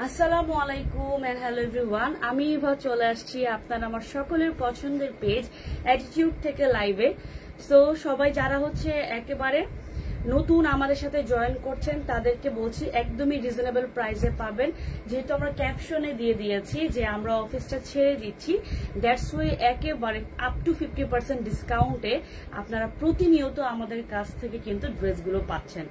আসসালামু আলাইকুম and hello everyone. আমি ইভা চলে আসছি আপনার আমার সকলের পছন্দের পেজ অ্যাটিটিউড থেকে লাইভে। সো সবাই যারা হচ্ছে একেবারে নতুন আমাদের সাথে জয়েন করছেন তাদেরকে বলছি একদমই রিজনেবল প্রাইসে পাবেন, যেহেতু আমরা ক্যাপশনে দিয়ে দিয়েছি যে আমরা অফিসটা ছেড়ে দিচ্ছি। দ্যাটস ওয়ে একেবারে আপ টু 50% ডিসকাউন্টে আপনারা প্রতিনিয়ত আমাদের কাছ থেকে কিন্তু ড্রেসগুলো পাচ্ছেন।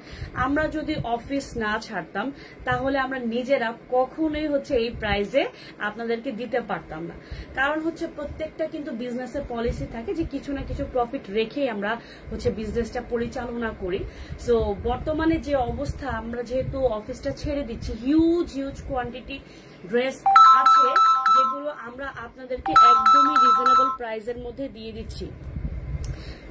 আমরা যদি অফিস না ছাড়তাম তাহলে আমরা নিজেরা কখনোই হচ্ছে এই প্রাইসে আপনাদেরকে দিতে পারতাম না। কারণ হচ্ছে প্রত্যেকটা কিন্তু বিজনেসের পলিসি থাকে যে কিছু না কিছু প্রফিট রেখেই আমরা হচ্ছে বিজনেসটা পরিচালনা করি। সো বর্তমানে যে অবস্থা, আমরা যেহেতু অফিসটা ছেড়ে দিচ্ছি, হিউজ কোয়ান্টিটি ড্রেস আছে যেগুলো আমরা আপনাদেরকে একদমই রিজনেবল প্রাইসের মধ্যে দিয়ে দিচ্ছি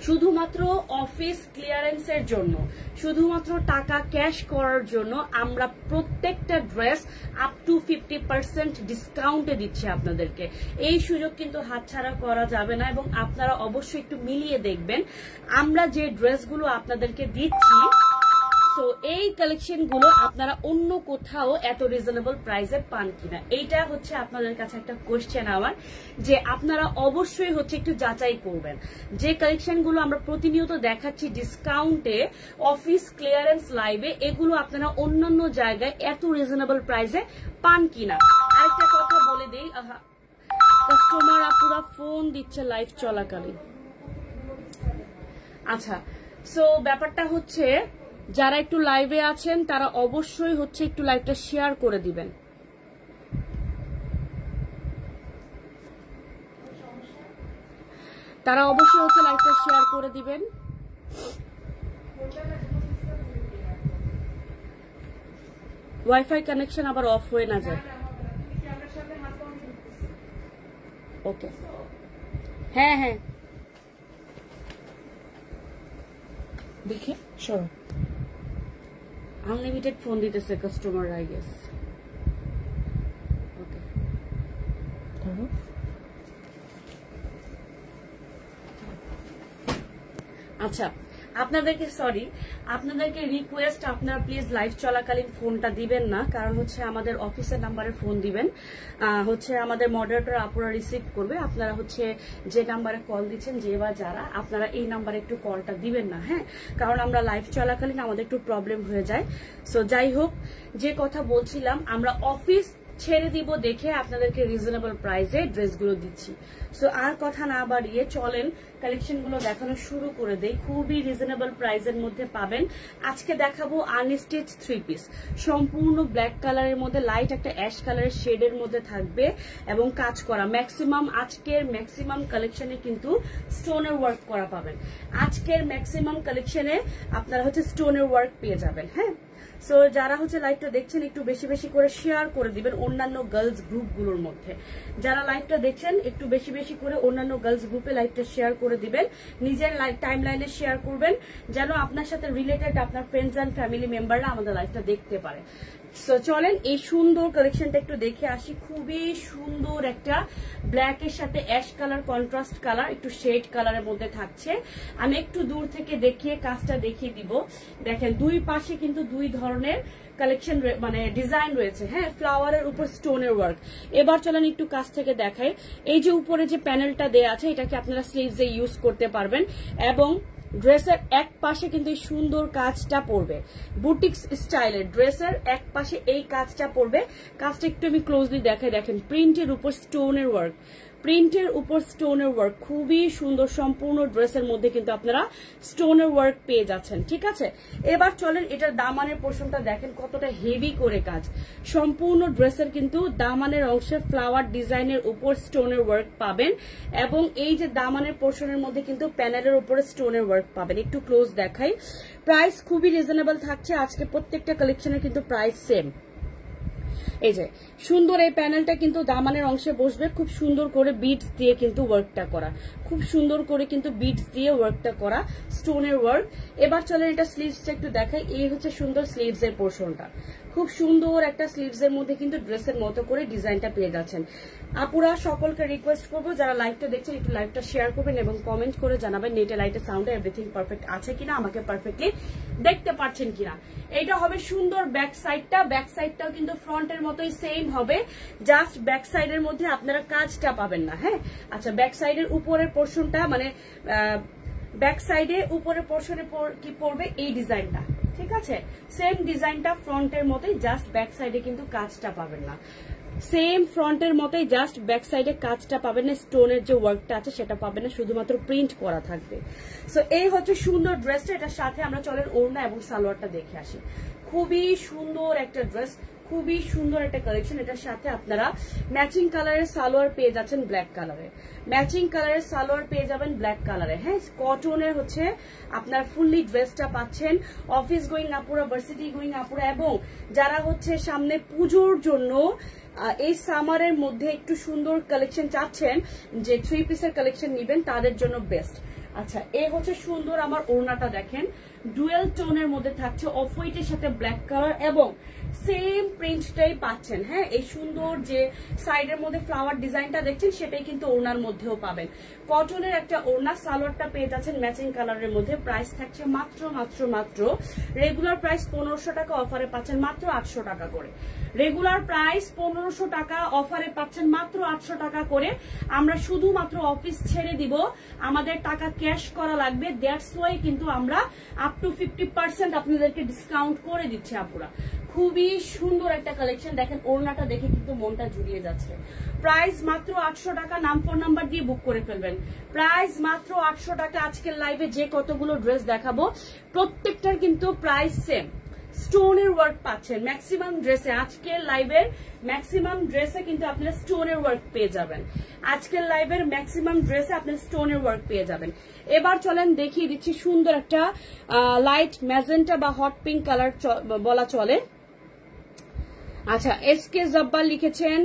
শুধুমাত্র অফিস ক্লিয়ারেন্সের জন্য, শুধুমাত্র টাকা ক্যাশ করার জন্য আমরা প্রত্যেকটা ড্রেস আপ টু 50% ডিসকাউন্টে দিচ্ছি আপনাদেরকে। এই সুযোগ কিন্তু হাতছাড়া করা যাবে না এবং আপনারা অবশ্যই একটু মিলিয়ে দেখবেন আমরা যে ড্রেসগুলো আপনাদেরকে দিচ্ছি। সো এই কালেকশন গুলো আপনারা অন্য কোথাও এত রিজনেবল প্রাইসে পান কিনা, এইটা হচ্ছে আপনাদের কাছে একটা কোশ্চেন আমার, যে আপনারা অবশ্যই হচ্ছে একটু যাচাই করবেন যে কালেকশন গুলো আমরা প্রতিনিয়ত দেখাচ্ছি ডিসকাউন্টে অফিস ক্লিয়ারেন্স লাইভে, এগুলো আপনারা অন্যান্য জায়গায় এত রিজনেবল প্রাইসে পান কিনা। আরেকটা কথা বলে দেই, কাস্টমার আপুরা ফোন দিচ্ছে লাইভ চলাকালীন। আচ্ছা, সো ব্যাপারটা হচ্ছে যারা একটু লাইভে আছেন তারা অবশ্যই হচ্ছে একটু লাইভটা শেয়ার করে দিবেন। তারা অবশ্যই হচ্ছে লাইভটা শেয়ার করে দিবেন। ওয়াইফাই কানেকশন আবার অফ হয়ে না যায়। ওকে, হ্যাঁ হ্যাঁ দেখে সরো। আনলিমিটেড ফোন দিতেছে কাস্টমার, আই গেস। ওকে, আচ্ছা আপনাদেরকে আপনাদেরকে রিকোয়েস্ট, আপনারা প্লিজ লাইভ চলাকালীন ফোনটা দিবেন না, কারণ হচ্ছে আমাদের অফিসের নাম্বারে ফোন দিবেন, হচ্ছে আমাদের মডারেটর আপুরা রিসিভ করবে। আপনারা হচ্ছে যে নাম্বারে কল দিচ্ছেন, যে বা যারা, আপনারা এই নাম্বারে একটু কলটা দিবেন না, হ্যাঁ, কারণ আমরা লাইভ চলাকালীন আমাদের একটু প্রবলেম হয়ে যায়। সো যাই হোক, যে কথা বলছিলাম, আমরা অফিস ছেড়ে দিব দেখে আপনাদেরকে রিজনেবল প্রাইসে ড্রেসগুলো দিচ্ছি। সো আর কথা না বাড়িয়ে চলেন কালেকশনগুলো দেখানো শুরু করে দেই। খুবই রিজনেবল প্রাইসের মধ্যে পাবেন। আজকে দেখাবো আনস্টিচ 3 পিস, সম্পূর্ণ ব্ল্যাক কালারের মধ্যে লাইট একটা অ্যাশ কালারের শেডের মধ্যে থাকবে এবং কাজ করা। আজকের ম্যাক্সিমাম কালেকশনে কিন্তু স্টোনের ওয়ার্ক করা পাবেন। আজকের ম্যাক্সিমাম কালেকশনে আপনারা হচ্ছে স্টোনের ওয়ার্ক পেয়ে যাবেন। হ্যাঁ, সো যারা হচ্ছে লাইভটা দেখছেন একটু বেশি বেশি করে শেয়ার করে দিবেন অন্যান্য গার্লস গ্রুপগুলোর মধ্যে। যারা লাইভটা দেখছেন একটু বেশি বেশি করে অন্যান্য গার্লস গ্রুপে লাইভটা শেয়ার করে দিবেন, নিজের টাইম লাইনে শেয়ার করবেন, যেন আপনার সাথে রিলেটেড আপনার ফ্রেন্ডস অ্যান্ড ফ্যামিলি মেম্বাররা আমাদের লাইভটা দেখতে পারে। সো চলেন এই সুন্দর কালেকশনটা একটু দেখে আসি। খুবই সুন্দর একটা ব্ল্যাক এর সাথে অ্যাশ কালার, কন্ট্রাস্ট কালার, একটু শেড কালারের মধ্যে থাকছে। আমি একটু দূর থেকে দেখিয়ে কাজটা দেখিয়ে দিব। দেখেন দুই পাশে কিন্তু দুই ধরনের কালেকশন মানে ডিজাইন রয়েছে। হ্যাঁ, ফ্লাওয়ারের উপর স্টোনের ওয়ার্ক। এবার চলেন একটু কাছ থেকে দেখাই। এই যে উপরে যে প্যানেলটা দেয়া আছে, এটাকে আপনারা স্লিভসে ইউজ করতে পারবেন এবং ড্রেসের এক পাশে কিন্তু এই সুন্দর কাজটা পড়বে, বুটিক্স স্টাইলের ড্রেসের এক পাশে এই কাজটা পড়বে। কাজটা একটু আমি ক্লোজলি দেখাই। দেখেন প্রিন্টের উপর স্টোনের ওয়ার্ক, প্রিন্টের উপর স্টোনের ওয়ার্ক, খুবই সুন্দর। সম্পূর্ণ ড্রেসের মধ্যে কিন্তু আপনারা স্টোনের ওয়ার্ক পেয়ে যাচ্ছেন। ঠিক আছে, এবার চলেন এটার দামানের পোর্শনটা দেখেন কতটা হেভি করে কাজ। সম্পূর্ণ ড্রেসের কিন্তু দামানের অংশে ফ্লাওয়ার ডিজাইনের উপর স্টোনের ওয়ার্ক পাবেন এবং এই যে দামানের পোর্শনের মধ্যে কিন্তু প্যানেলের উপরে স্টোনের ওয়ার্ক পাবেন। একটু ক্লোজ দেখাই। প্রাইস খুবই রিজনেবল থাকছে আজকে, প্রত্যেকটা কালেকশনের কিন্তু প্রাইস সেম। এই যে সুন্দর এই প্যানেলটা কিন্তু দামানের অংশে বসবে, খুব সুন্দর করে বিটস দিয়ে কিন্তু ওয়ার্কটা করা, খুব সুন্দর করে কিন্তু বিটস দিয়ে ওয়ার্কটা করা, স্টোনের ওয়ার্ক। এবার চলেন এটা স্লিভসটা একটু দেখাই। এই হচ্ছে সুন্দর স্লিভস এর পোর্শনটা, খুব সুন্দর একটা স্লিভস এর মধ্যে কিন্তু ড্রেসের মতো করে ডিজাইনটা পেয়ে যাচ্ছেন। আপুরা সকলকে রিকোয়েস্ট করবো যারা লাইভটা দেখছেন একটু লাইভটা শেয়ার করবেন এবং কমেন্ট করে জানাবেন নেটে লাইটে সাউন্ডে এভরিথিং পারফেক্ট আছে কিনা, আমাকে পারফেক্টলি দেখতে পাচ্ছেন কিনা। এটা হবে সুন্দর ব্যাক সাইডটা, ব্যাক সাইডটাও কিন্তু ফ্রন্টের মতোই সেম হবে, জাস্ট ব্যাক সাইডের মধ্যে আপনারা কাজটা পাবেন না। হ্যাঁ, আচ্ছা, ব্যাক সাইডের উপরের পোর্শনটা মানে ব্যাক সাইডে উপরের পোর্শনে কি পড়বে এই ডিজাইনটা, ঠিক আছে? সেম ডিজাইনটা ফ্রন্টের মতোই, জাস্ট ব্যাক সাইডে কিন্তু কাজটা পাবেন না। সেম ফ্রন্টের মতোই জাস্ট ব্যাক সাইডে কাজটা পাবেন না, স্টোনের যে ওয়ার্কটা আছে সেটা পাবেন না, শুধুমাত্র প্রিন্ট করা থাকবে। সো এই হচ্ছে সুন্দর ড্রেসটা। এটার সাথে আমরা চলেন ওড়না এবং সালোয়ারটা দেখে আসি। খুবই সুন্দর একটা ড্রেস, খুবই সুন্দর একটা কালেকশন। এটার সাথে আপনারা ম্যাচিং কালারের সালোয়ার পেয়ে যাচ্ছেন, ব্ল্যাক কালারে ম্যাচিং কালারের সালোয়ার পেয়ে যাবেন ব্ল্যাক কালারে। হ্যাঁ, কটনের হচ্ছে আপনার ফুললি ড্রেসটা পাচ্ছেন। অফিস গোয়িং আপুরা, ভার্সিটি গোয়িং আপুরা এবং যারা হচ্ছে সামনে পুজোর জন্য এই সামারের মধ্যে একটু সুন্দর কালেকশন চাচ্ছেন, যে 3 পিসের কালেকশন নিবেন, তাদের জন্য বেস্ট। আচ্ছা, এই হচ্ছে সুন্দর আমার ওড়নাটা দেখেন, ডুয়েল টোনের মধ্যে থাকছে, অফ হোয়াইটের সাথে ব্ল্যাক কালার এবং সেম প্রিন্টটাই পাচ্ছেন। হ্যাঁ, এই সুন্দর যে সাইডের মধ্যে ফ্লাওয়ার ডিজাইনটা দেখছেন সেটাই কিন্তু ওড়নার মধ্যেও পাবেন। কটনের একটা ওড়না, সালোয়ারটা পেয়ে যাচ্ছেন ম্যাচিং কালারের মধ্যে। প্রাইস থাকছে মাত্র মাত্র মাত্র রেগুলার প্রাইস 1500 টাকা, অফারে পাচ্ছেন মাত্র 800 টাকা করে। রেগুলার প্রাইস 1500 টাকা, অফারে পাচ্ছেন মাত্র 800 টাকা করে। আমরা শুধুমাত্র অফিস ছেড়ে দিব, আমাদের টাকা ক্যাশ করা লাগবে, দ্যাটস ওয়াই কিন্তু আমরা আপ টু 50% আপনাদেরকে ডিসকাউন্ট করে দিচ্ছি আপুরা। খুবই সুন্দর একটা কালেকশন দেখেন, ওড়নাটা দেখে কিন্তু মনটা জুড়িয়ে যাচ্ছে। প্রাইস মাত্র 800 টাকা, নাম ফোন নাম্বার দিয়ে বুক করে ফেলবেন। প্রাইস মাত্র 800 টাকা। আজকের লাইভে যে কতগুলো ড্রেস দেখাবো প্রত্যেকটার কিন্তু প্রাইস সেম। স্টোনের ওয়ার্ক পাচ্ছেন ম্যাক্সিমাম ড্রেসে, আজকের লাইভের ম্যাক্সিমাম ড্রেসে কিন্তু আপনারা স্টোনের ওয়ার্ক পেয়ে যাবেন। আজকের লাইভের ম্যাক্সিমাম ড্রেসে আপনারা স্টোনের ওয়ার্ক পেয়ে যাবেন। এবার চলেন দেখিয়ে দিচ্ছি সুন্দর একটা লাইট ম্যাজেন্টা বা হট পিঙ্ক কালার বলা চলে। আচ্ছা, এসকে জব্বার লিখেছেন,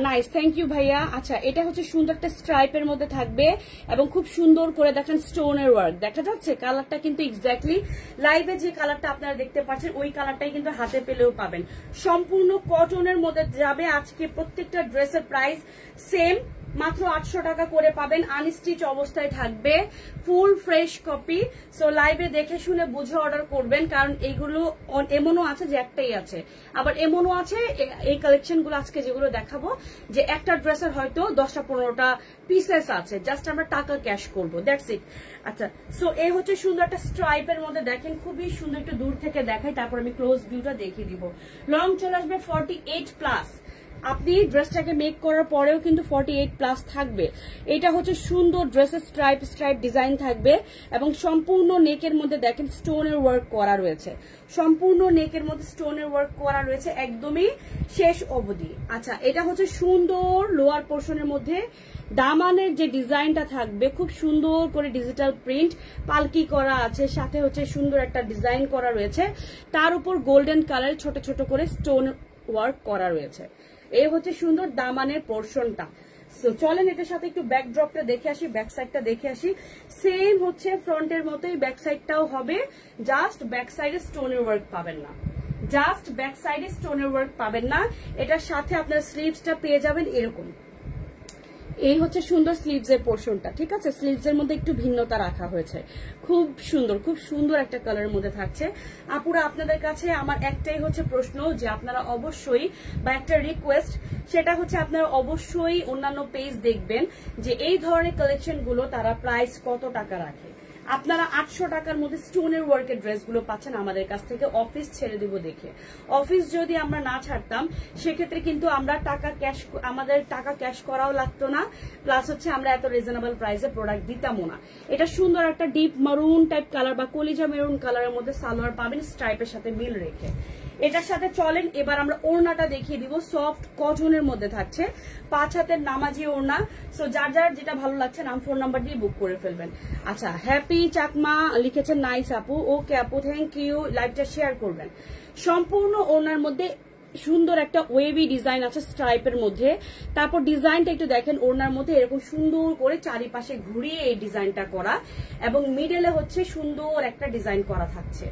নাইস, থ্যাংক ইউ ভাইয়া। আচ্ছা, এটা হচ্ছে সুন্দর একটা স্ট্রাইপের মধ্যে থাকবে এবং খুব সুন্দর করে দেখেন স্টোনের ওয়ার্ক দেখা যাচ্ছে। কালারটা কিন্তু এক্স্যাক্টলি লাইভে যে কালারটা আপনারা দেখতে পাচ্ছেন ওই কালারটাই কিন্তু হাতে পেলেও পাবেন। সম্পূর্ণ কটনের মধ্যে যাবে। আজকে প্রত্যেকটা ড্রেসের প্রাইস সেম, মাত্র 800 টাকা করে পাবেন। আনস্টিচ অবস্থায় থাকবে, ফুল ফ্রেশ কপি। সো লাইভে দেখে শুনে বুঝে অর্ডার করবেন, কারণ এইগুলো এমনও আছে যে একটাই আছে, আবার এমনও আছে এই কালেকশন গুলো আজকে যেগুলো দেখাবো যে একটা ড্রেসের হয়তো 10-15টা পিসেস আছে, জাস্ট আমরা টাকা ক্যাশ করবো, দ্যাটস ইট। আচ্ছা, সো এই হচ্ছে সুন্দর একটা স্ট্রাইপের মধ্যে দেখেন, খুবই সুন্দর, একটু দূর থেকে দেখাই তারপর আমি ক্লোজ ভিউটা দেখিয়ে দিব। লং চলে আসবে 48+। আপনি ড্রেসটাকে মেক করার পরেও কিন্তু 48+ থাকবে। এটা হচ্ছে সুন্দর ড্রেসের স্ট্রাইপ ডিজাইন থাকবে এবং সম্পূর্ণ নেকের মধ্যে দেখেন স্টোনের ওয়ার্ক করা রয়েছে, সম্পূর্ণ নেকের মধ্যে স্টোনের ওয়ার্ক করা রয়েছে একদমই শেষ অবধি। আচ্ছা, এটা হচ্ছে সুন্দর লোয়ার পোর্শনের মধ্যে দামানের যে ডিজাইনটা থাকবে, খুব সুন্দর করে ডিজিটাল প্রিন্ট পালকি করা আছে, সাথে হচ্ছে সুন্দর একটা ডিজাইন করা রয়েছে, তার উপর গোল্ডেন কালার ছোট ছোট করে স্টোন ওয়ার্ক করা রয়েছে। এই হচ্ছে সুন্দর দামানের পোর্শনটা। সো চলেন এটার সাথে একটু ব্যাকড্রপটা দেখে আসি, ব্যাক সাইডটা দেখে আসি। সেম হচ্ছে ফ্রন্টের মতোই ব্যাক সাইডটাও হবে, জাস্ট ব্যাক সাইডে স্টোনের ওয়ার্ক পাবেন না, জাস্ট ব্যাক সাইডে স্টোনের ওয়ার্ক পাবেন না। এটার সাথে আপনার স্লিভসটা পেয়ে যাবেন এরকম। এই হচ্ছে সুন্দর স্লিভস এর পোর্শনটা, ঠিক আছে? স্লিভস এর মধ্যে একটু ভিন্নতা রাখা হয়েছে, খুব সুন্দর, খুব সুন্দর একটা কালারের মধ্যে থাকছে। আপুরা, আপনাদের কাছে আমার একটাই হচ্ছে প্রশ্ন, যে আপনারা অবশ্যই বা একটা রিকোয়েস্ট, সেটা হচ্ছে আপনারা অবশ্যই অন্যান্য পেজ দেখবেন যে এই ধরনের কালেকশন গুলো তারা প্রাইস কত টাকা রাখে। আপনারা 800 টাকার মধ্যে স্টোনের ওয়ার্কের ড্রেসগুলো পাচ্ছেন আমাদের কাছ থেকে, অফিস ছেড়ে দিব দেখে। অফিস যদি আমরা না ছাড়তাম সেক্ষেত্রে কিন্তু আমরা আমাদের টাকা ক্যাশ করাও লাগতো না, প্লাস হচ্ছে আমরা এত রিজনেবল প্রাইসে প্রোডাক্ট দিতামও না। এটা সুন্দর একটা ডিপ মারুন টাইপ কালার বা কলিজা মেরুন কালারের মধ্যে সালোয়ার পাবেন স্ট্রাইপের সাথে মিল রেখে। এটার সাথে চলেন এবার আমরা ওড়নাটা দেখিয়ে দিব, সফট কটনের মধ্যে থাকছে, 5 হাতের নামাজি ওড়না। সো যার যার যেটা ভালো লাগছে নাম ফোন নাম্বার দিয়ে বুক করে ফেলবেন। আচ্ছা, হ্যাপি চাকমা লিখেছেন, নাইস আপু, ওকে আপু, থ্যাংক ইউ, লাইভটা শেয়ার করবেন। সম্পূর্ণ ওড়নার মধ্যে সুন্দর একটা ওয়েভি ডিজাইন আছে স্ট্রাইপের মধ্যে, তারপর ডিজাইনটা একটু দেখেন, ওড়নার মধ্যে এরকম সুন্দর করে চারিপাশে ঘুরিয়ে এই ডিজাইনটা করা এবং মিডলে হচ্ছে সুন্দর একটা ডিজাইন করা থাকছে।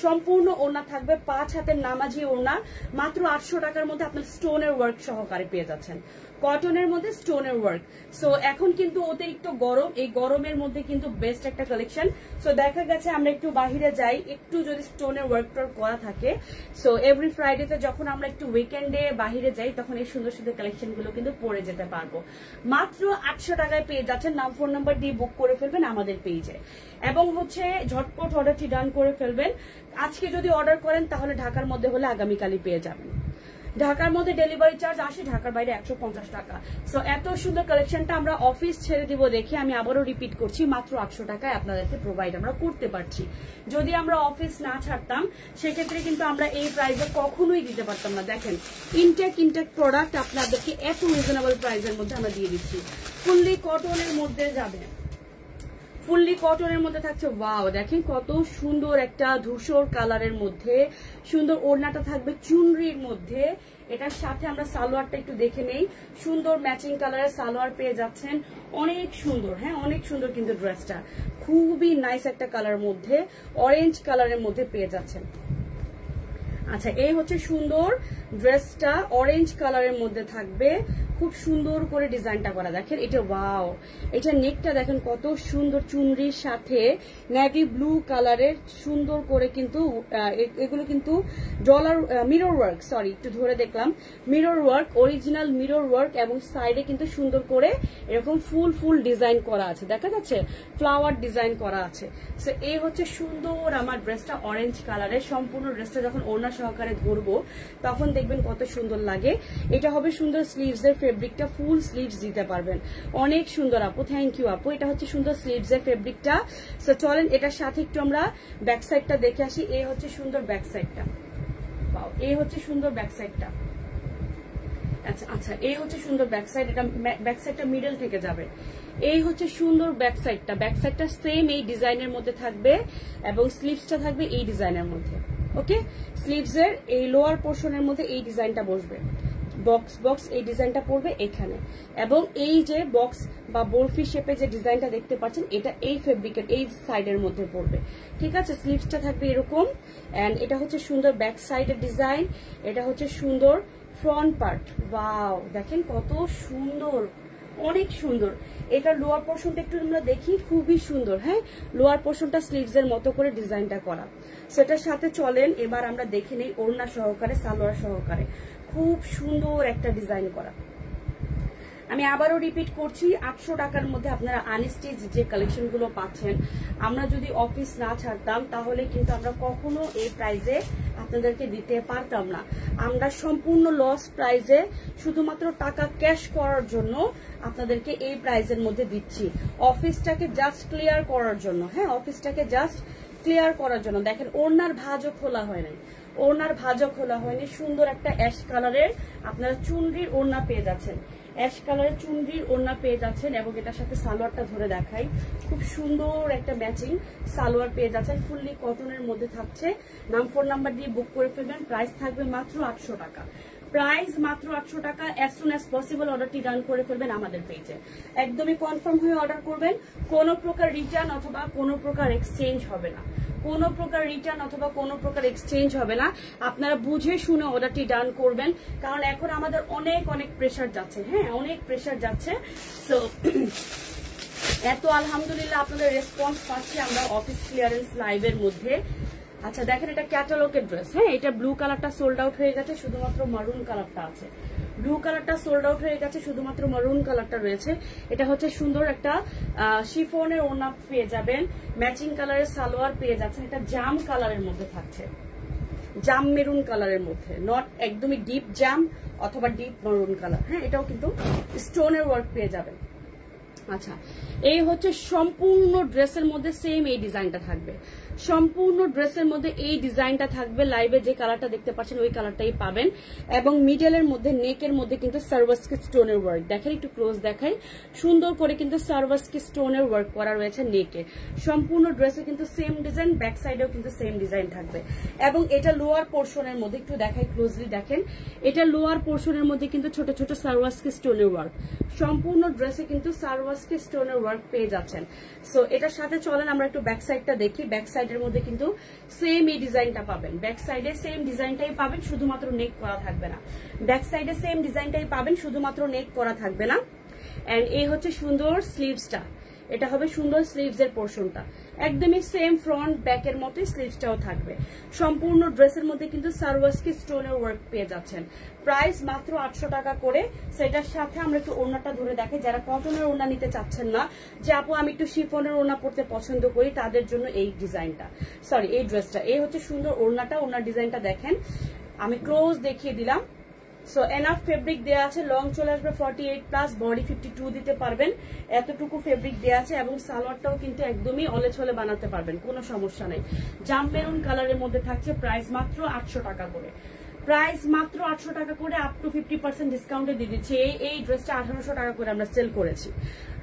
সম্পূর্ণ ওড়না থাকবে 5 হাতের নামাজি ওড়না, মাত্র 800 টাকার মধ্যে আপনার স্টোনের ওয়ার্ক সহকারে পেয়ে যাচ্ছেন। কটনের মধ্যে স্টোনের ওয়ার্ক। সো এখন কিন্তু অতিরিক্ত গরম, এই গরমের মধ্যে কিন্তু বেস্ট একটা কালেকশন। সো দেখা গেছে আমরা একটু বাহিরে যাই, একটু যদি স্টোনের ওয়ার্ক করা থাকে, সো এভরি ফ্রাইডেতে যখন আমরা একটু উইকেন্ডে বাহিরে যাই তখন এই সুন্দর সুন্দর কালেকশন গুলো কিন্তু পরে যেতে পারবো। মাত্র 800 টাকায় পেয়ে যাচ্ছেন। নাম ফোন নাম্বার দিয়ে বুক করে ফেলবেন আমাদের পেজে, এবং হচ্ছে ঝটপট অর্ডারটি ডান করে ফেলবেন। আজকে যদি অর্ডার করেন তাহলে ঢাকার মধ্যে হলে আগামীকালই পেয়ে যাবেন। ঢাকার মধ্যে ডেলিভারি চার্জ আসে, ঢাকার বাইরে 150 টাকা। সো এত সুন্দর কালেকশনটা আমরা অফিস ছেড়ে দিব দেখে আমি আবারও রিপিট করছি, মাত্র 800 টাকায় আপনাদেরকে প্রোভাইড আমরা করতে পারছি। যদি আমরা অফিস না ছাড়তাম সেক্ষেত্রে কিন্তু আমরা এই প্রাইসে কখনোই দিতে পারতাম না। দেখেন ইনটেক প্রোডাক্ট আপনাদেরকে এত রিজনেবল প্রাইসের মধ্যে আমরা দিয়ে দিচ্ছি। ফুললি কটনের মধ্যে যাবে, ফুললি কটনের মধ্যে থাকছে। ওয়াও, দেখেন কত সুন্দর একটা ধূসর কালারের মধ্যে সুন্দর ওড়নাটা থাকবে চুনরির মধ্যে। এটার সাথে আমরা সালোয়ারটা একটু দেখে নেই, সুন্দর ম্যাচিং কালারের সালোয়ার পেয়ে যাচ্ছেন, অনেক সুন্দর। হ্যাঁ, অনেক সুন্দর কিন্তু ড্রেসটা খুবই নাইস একটা কালারের মধ্যে, অরেঞ্জ কালারের মধ্যে পেয়ে যাচ্ছেন। আচ্ছা, এই হচ্ছে সুন্দর ড্রেসটা, অরেঞ্জ কালারের মধ্যে থাকবে, খুব সুন্দর করে ডিজাইনটা করা। দেখেন এটা, ওয়াও, এটা নেকটা দেখেন কত সুন্দর, চুনরির সাথে নেভি ব্লু কালারের সুন্দর করে কিন্তু এগুলো কিন্তু ডলার মিরর ওয়ার্ক, সরি একটু ধরে দেখলাম, mirror work, original mirror work, এবং সাইডে কিন্তু সুন্দর করে এরকম ফুল ডিজাইন করা আছে, দেখা যাচ্ছে ফ্লাওয়ার ডিজাইন করা আছে। সো এই হচ্ছে সুন্দর আমার ড্রেসটা অরেঞ্জ কালারের। সম্পূর্ণ ড্রেসটা যখন ওড়না সহকারে ধরবো তখন দেখবেন কত সুন্দর লাগে। এটা হবে সুন্দর স্লিভস এর ফেব্রিকটা, ফুল স্লিভস দিতে পারবেন, অনেক সুন্দর আপু, থ্যাংক ইউ আপু। এটা হচ্ছে সুন্দর স্লিভস এর ফেব্রিকটা। সো চলেন এটার সাথে একটু আমরা ব্যাক সাইডটা দেখে আসি। এই হচ্ছে সুন্দর ব্যাক সাইডটা, এই হচ্ছে সুন্দর ব্যাক সাইডটা। আচ্ছা, এই হচ্ছে সুন্দর ব্যাক সাইড, এটা ব্যাক সাইডটা মিডল থেকে যাবে। এই হচ্ছে সুন্দর ব্যাক সাইডটা, ব্যাক সাইডটা সেম এই ডিজাইনের মধ্যে থাকবে এবং স্লিভসটা থাকবে এই ডিজাইনের মধ্যে। ওকে, স্লিভস এর এই লোয়ার পোর্শনের মধ্যে এই ডিজাইনটা বসবে, বক্স এই ডিজাইনটা পড়বে এখানে, এবং এই যে বক্স বা বরফি শেপে যে ডিজাইনটা দেখতে পাচ্ছেন এটা এই ফেব্রিকের এই সাইডের মধ্যে পড়বে। ঠিক আছে, স্লিভসটা থাকবে এরকম, এন্ড এটা হচ্ছে সুন্দর ব্যাক সাইডের ডিজাইন, এটা হচ্ছে সুন্দর ফ্রন্ট পার্ট। ওয়াও, দেখেন কত সুন্দর, অনেক সুন্দর। এটা লোয়ার পোর্শনটা একটু আমরা দেখি, খুবই সুন্দর। হ্যাঁ, লোয়ার পোর্শনটা স্লিভস এর মতো করে ডিজাইনটা করা। সেটার সাথে চলেন এবার আমরা দেখে নেই ওড়না সহকারে, সালোয়ার সহকারে, খুব সুন্দর একটা ডিজাইন করা। আমি আবারও রিপিট করছি, 800 টাকার মধ্যে আপনারা আনস্টিচ যে কালেকশন গুলো পাচ্ছেন, আমরা যদি অফিস না ছাড়তাম তাহলে কিন্তু আমরা কখনো এই প্রাইসে আপনাদেরকে দিতে পারতাম না। আমরা সম্পূর্ণ লস প্রাইসে শুধুমাত্র টাকা ক্যাশ করার জন্য আপনাদেরকে এই প্রাইসের মধ্যে দিচ্ছি, অফিসটাকে জাস্ট ক্লিয়ার করার জন্য। হ্যাঁ, অফিসটাকে জাস্ট ক্লিয়ার করার জন্য। দেখেন ওড়নার ভাঁজও খোলা হয় নাই, ওড়নার ভাঁজও খোলা হয়নি, সুন্দর একটা অ্যাশ কালারের আপনারা চুনরির ওড়না পেয়ে যাচ্ছেন, অ্যাশ কালারের চুনরির ওড়না পেয়ে যাচ্ছেন, এবং এটার সাথে সালোয়ারটা ধরে দেখাই, খুব সুন্দর একটা ম্যাচিং সালোয়ার পেয়ে যাচ্ছেন, ফুললি কটনের মধ্যে থাকছে। নাম ফোন নাম্বার দিয়ে বুক করে ফেলবেন, প্রাইস থাকবে মাত্র 800 টাকা, প্রাইস মাত্র 800 টাকা। অ্যাজ সুন অ্যাজ পসিবল অর্ডারটি ডান করে ফেলবেন আমাদের পেজে, একদমই কনফার্ম হয়ে অর্ডার করবেন, কোনো প্রকার রিটার্ন অথবা কোনো প্রকার এক্সচেঞ্জ হবে না, কোনো প্রকার রিটার্ন অথবা কোনো প্রকার এক্সচেঞ্জ হবে না। আপনারা বুঝে শুনে অর্ডারটি ডান করবেন, কারণ এখন আমাদের অনেক প্রেসার যাচ্ছে। হ্যাঁ, অনেক প্রেসার যাচ্ছে। সো এত আলহামদুলিল্লাহ আপনাদের রেসপন্স পাচ্ছি আমরা অফিস ক্লিয়ারেন্স লাইভের মধ্যে। আচ্ছা, দেখেন এটা ক্যাটালগের ড্রেস। হ্যাঁ, এটা ব্লু কালারটা সোল্ড আউট হয়ে গেছে, শুধুমাত্র মারুন কালারটা আছে। ব্লু কালারটা সোল্ড আউট হয়ে গেছে, শুধুমাত্র মারুন কালারটা রয়েছে। এটা হচ্ছে সুন্দর একটা শিফনের ওড়না পেয়ে যাবেন, ম্যাচিং কালারের সালোয়ার পেয়ে যাচ্ছেন। এটা জাম কালারের মধ্যে থাকছে, জাম মেরুন কালারের মধ্যে, নট একদমই ডিপ জাম অথবা ডিপ মারুন কালার। হ্যাঁ, এটাও কিন্তু স্টোনের ওয়ার্ক পেয়ে যাবেন। আচ্ছা, এই হচ্ছে সম্পূর্ণ ড্রেসের মধ্যে সেম এই ডিজাইনটা থাকবে, সম্পূর্ণ ড্রেসের মধ্যে এই ডিজাইনটা থাকবে। লাইভে যে কালারটা দেখতে পাচ্ছেন ওই কালারটাই পাবেন, এবং মিডলের মধ্যে নেকের মধ্যে কিন্তু সার্ভাসকি স্টোনের ওয়ার্ক, দেখেন একটু ক্লোজ দেখাই, সুন্দর করে কিন্তু সার্ভাসকি স্টোনের ওয়ার্ক করা রয়েছে নেকে। সম্পূর্ণ ড্রেসে কিন্তু সেম ডিজাইন, ব্যাক সাইডেও কিন্তু সেম ডিজাইন থাকবে, এবং এটা লোয়ার পোর্শনের মধ্যে একটু দেখাই ক্লোজলি, দেখেন এটা লোয়ার পোর্শনের মধ্যে কিন্তু ছোট ছোট সার্ভাসকি স্টোনের ওয়ার্ক, সম্পূর্ণ ড্রেসে কিন্তু সার্ভাসকি স্টোনের ওয়ার্ক পেয়ে যাচ্ছেন। সো এটার সাথে চলেন আমরা একটু ব্যাক সাইডটা দেখি, ব্যাক সাইড সাইডের মধ্যে কিন্তু সেম এই ডিজাইনটা পাবেন, ব্যাক সাইডে সেম ডিজাইনটাই পাবেন, শুধুমাত্র নেক করা থাকবে না। ব্যাক সাইডে সেম ডিজাইনটাই পাবেন, শুধুমাত্র নেক করা থাকবে না। এন্ড এই হচ্ছে সুন্দর স্লিভসটা, এটা হবে সুন্দর স্লিভস এর পোর্শনটা, একদমই সেম ফ্রন্ট ব্যাকের মতোই স্লিভসটাও থাকবে। সম্পূর্ণ ড্রেসের মধ্যে কিন্তু সারওয়াস্কি স্টোনের ওয়ার্ক পেয়ে যাচ্ছেন। প্রাইস মাত্র 800 টাকা করে। সেটার সাথে আমরা একটু ওড়নাটা ধরে দেখে, যারা কটনের ওড়না নিতে চাচ্ছেন না, যে আপু আমি একটু শিফনের ওড়না পরতে পছন্দ করি, তাদের জন্য এই ডিজাইনটা, সরি এই ড্রেসটা। এই হচ্ছে সুন্দর ওড়নাটা, ওড়নার ডিজাইনটা দেখেন, আমি ক্লোজ দেখিয়ে দিলাম। সো এনাফ ফেব্রিক দেওয়া আছে, লং চলে আসবে 48+, বডি 52 দিতে পারবেন, এতটুকু ফেব্রিক দেওয়া আছে। এবং সালোয়ারটাও কিন্তু একদমই অলে ছলে বানাতে পারবেন, কোনো সমস্যা নেই। জাম মেরুন কালারের মধ্যে থাকছে, প্রাইস মাত্র 800 টাকা করে। প্রাইস মাত্র 800 টাকা করে, আপ টু 50% ডিসকাউন্টে দিয়ে দিচ্ছি। এই ড্রেসটা 1800 টাকা করে আমরা সেল করেছি,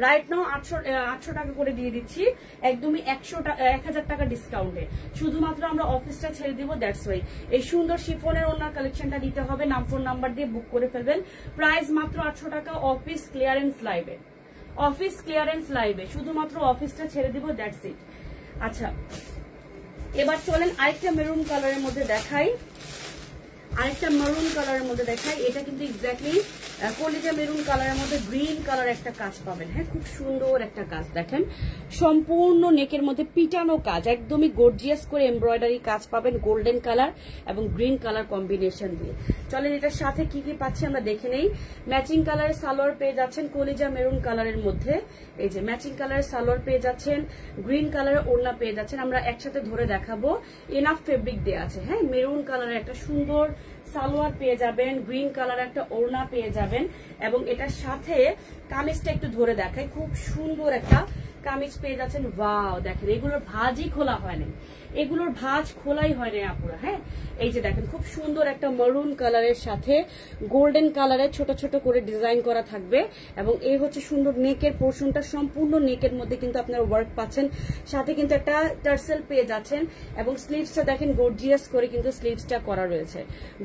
রাইট নাও 800 টাকা করে দিয়ে দিচ্ছি, একদমই 1000 টাকা ডিসকাউন্টে। শুধুমাত্র আমরা অফিসটা ছেড়ে দিব, দ্যাটস ওয়াই। এই সুন্দর শিফনের ওনার কালেকশনটা নিতে হবে, নাম ফোন নাম্বার দিয়ে বুক করে ফেলবেন। প্রাইস মাত্র 800 টাকা, অফিস ক্লিয়ারেন্স লাইভে, অফিস ক্লিয়ারেন্স লাইভে শুধুমাত্র অফিসটা ছেড়ে দিব, দ্যাটস ইট। আচ্ছা, এবার চলেন আরেকটা মেরুন কালারের মধ্যে দেখাই, আরেকটা মেরুন কালারের মধ্যে দেখাই। এটা কিন্তু এক্স্যাক্টলি কলিজা মেরুন কালারের মধ্যে গ্রিন কালার একটা কাজ পাবেন। হ্যাঁ, খুব সুন্দর একটা কাজ দেখেন, সম্পূর্ণ নেকের মধ্যে পিটানো কাজ, একদমই গর্জিয়াস করে এমব্রয়ডারি কাজ পাবেন, গোল্ডেন কালার এবং গ্রিন কালার কম্বিনেশন দিয়ে। চলেন এটার সাথে কি কি পাচ্ছি আমরা দেখে নেই। ম্যাচিং কালারের সালোয়ার পেয়ে যাচ্ছেন কলিজা মেরুন কালারের মধ্যে, এই যে ম্যাচিং কালারের সালোয়ার পেয়ে যাচ্ছেন, গ্রিন কালারের ওড়না পেয়ে যাচ্ছেন। আমরা একসাথে ধরে দেখাবো, এনাফ ফেব্রিক দেওয়া আছে। হ্যাঁ, মেরুন কালারের একটা সুন্দর সালোয়ার পেয়ে যাবেন, গ্রিন কালার একটা ওড়না পেয়ে যাবেন, এবং এটার সাথে কামিজটা একটু ধরে দেখাই, খুব সুন্দর একটা কামিজ পেয়ে যাচ্ছেন। ওয়াও, দেখেন এগুলোর ভাঁজই খোলা হয়নি, এগুলোর ভাঁজ খোলাই হয় না আপুরা। হ্যাঁ, এই যে দেখেন খুব সুন্দর একটা মেরুন কালারের সাথে গোল্ডেন কালারের ছোট ছোট করে ডিজাইন করা থাকবে। এবং এই হচ্ছে সুন্দর নেকের পোর্শনটা, সম্পূর্ণ নেকের মধ্যে কিন্তু আপনারা ওয়ার্ক পাচ্ছেন, সাথে কিন্তু একটা টার্সেল পেয়ে যাচ্ছেন। এবং স্লিভসটা দেখেন গর্জিয়াস করে কিন্তু স্লিভসটা করা রয়েছে,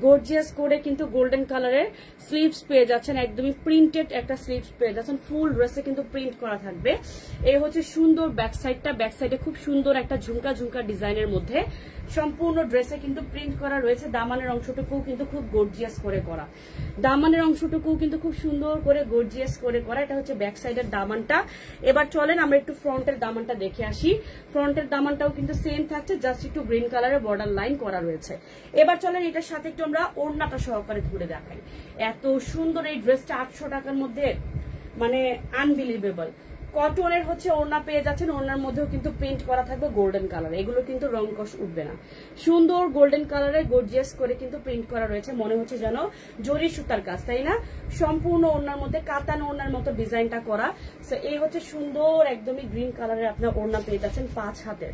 গর্জিয়াস করে কিন্তু গোল্ডেন কালারের স্লিভস পেয়ে যাচ্ছেন, একদমই প্রিন্টেড একটা স্লিভস পেয়ে যাচ্ছেন। ফুল ড্রেসে কিন্তু প্রিন্ট করা থাকবে। এই হচ্ছে সুন্দর ব্যাক সাইডটা, ব্যাক সাইডে খুব সুন্দর একটা ঝুমকা ঝুমকা ডিজাইনের মধ্যে সম্পূর্ণ ড্রেসে কিন্তু প্রিন্ট করা রয়েছে। দামানের অংশটুকুও কিন্তু খুব গর্জিয়াস করে করা, দামানের অংশটুকুও কিন্তু খুব সুন্দর করে গর্জিয়াস করে করা। এটা হচ্ছে ব্যাক সাইডের দামানটা। এবার চলেন আমরা একটু ফ্রন্টের দামানটা দেখে আসি। ফ্রন্টের দামানটাও কিন্তু সেম থাকছে, জাস্ট একটু গ্রিন কালারের বর্ডার লাইন করা রয়েছে। এবার চলেন এটার সাথে একটু আমরা ওড়নাটা সহকারে ঘুরে দেখাই। এত সুন্দর এই ড্রেসটা 800 টাকার মধ্যে, মানে আনবিলিভেবল। কটনের হচ্ছে ওড়না পেয়ে যাচ্ছেন, ওড়নার মধ্যেও কিন্তু প্রিন্ট করা থাকবে গোল্ডেন কালার, এগুলো কিন্তু রং কষ উঠবে না। সুন্দর গোল্ডেন কালারে গর্জিয়াস করে কিন্তু প্রিন্ট করা রয়েছে, মনে হচ্ছে যেন জরি সুতার কাজ, তাই না? সম্পূর্ণ ওড়নার মধ্যে কাতান ওড়নার মতো ডিজাইনটা করা। সো এই হচ্ছে সুন্দর একদমই গ্রিন কালারের আপনার ওড়না পেয়ে যাচ্ছেন, 5 হাতের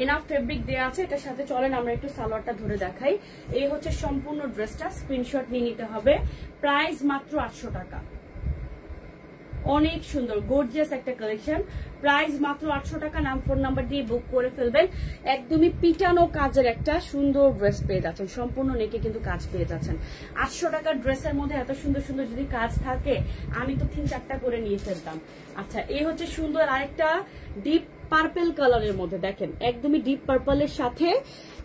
এনাফ ফেব্রিক দেওয়া আছে। এটার সাথে চলেন আমরা একটু সালোয়ারটা ধরে দেখাই। এই হচ্ছে সম্পূর্ণ ড্রেসটা, স্ক্রিনশট নিয়ে নিতে হবে। প্রাইস মাত্র 800 টাকা, অনেক সুন্দর গর্জিয়াস একটা কালেকশন। প্রাইস মাত্র 800 টাকা। নাম ফোন নাম্বার দিয়ে বুক করে ফেলবেন। একদমই পিটানো কাজের একটা সুন্দর ড্রেস পেয়ে যাচ্ছেন, সম্পূর্ণ নেকে কিন্তু কাজ পেয়ে যাচ্ছেন। 800 টাকার ড্রেসের মধ্যে এত সুন্দর সুন্দর যদি কাজ থাকে, আমি তো 3-4টা করে নিয়ে ফেলতাম। আচ্ছা, এই হচ্ছে সুন্দর আরেকটা ডিপ পার্পল কালারের মধ্যে, দেখেন একদমই ডিপ পার্পলের সাথে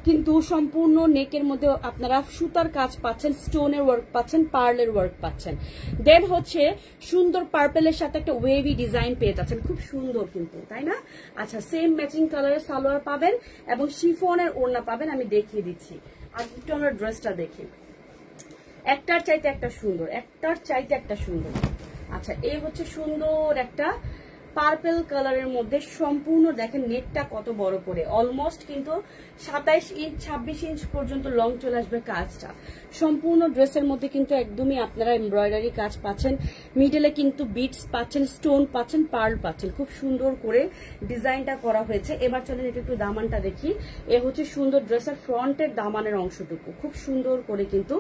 কিন্তু সম্পূর্ণ নেকের মধ্যে আপনারা সুতার কাজ পাচ্ছেন, স্টোনের ওয়ার্ক পাচ্ছেন, পার্লের ওয়ার্ক পাচ্ছেন। দেন হচ্ছে সুন্দর পার্পলের সাথে একটা ওয়েভি ডিজাইন পেয়ে যাচ্ছেন, খুব সুন্দর কিন্তু, তাই না? আচ্ছা, সেম ম্যাচিং কালারের সালোয়ার পাবেন এবং শিফনের ওড়না পাবেন। আমি দেখিয়ে দিচ্ছি, আর একটু আমরা ড্রেসটা দেখি, একটার চাইতে একটা সুন্দর, একটার চাইতে একটা সুন্দর। আচ্ছা, এই হচ্ছে সুন্দর একটা পার্পল কালারের মধ্যে সম্পূর্ণ, দেখেন নেকটা কত বড় করে, অলমোস্ট কিন্তু 27 ইঞ্চ 26 ইঞ্চ পর্যন্ত লং চলে আসবে কাজটা। সম্পূর্ণ ড্রেসের মধ্যে কিন্তু একদমই আপনারা এমব্রয়ডারি কাজ পাচ্ছেন, মিডলে কিন্তু বিটস পাচ্ছেন, স্টোন পাচ্ছেন, পার্ল পাচ্ছেন, খুব সুন্দর করে ডিজাইনটা করা হয়েছে। এবার চলেন এটা একটু দামানটা দেখি। এ হচ্ছে সুন্দর ড্রেসের ফ্রন্টের দামানের অংশটুকু, খুব সুন্দর করে কিন্তু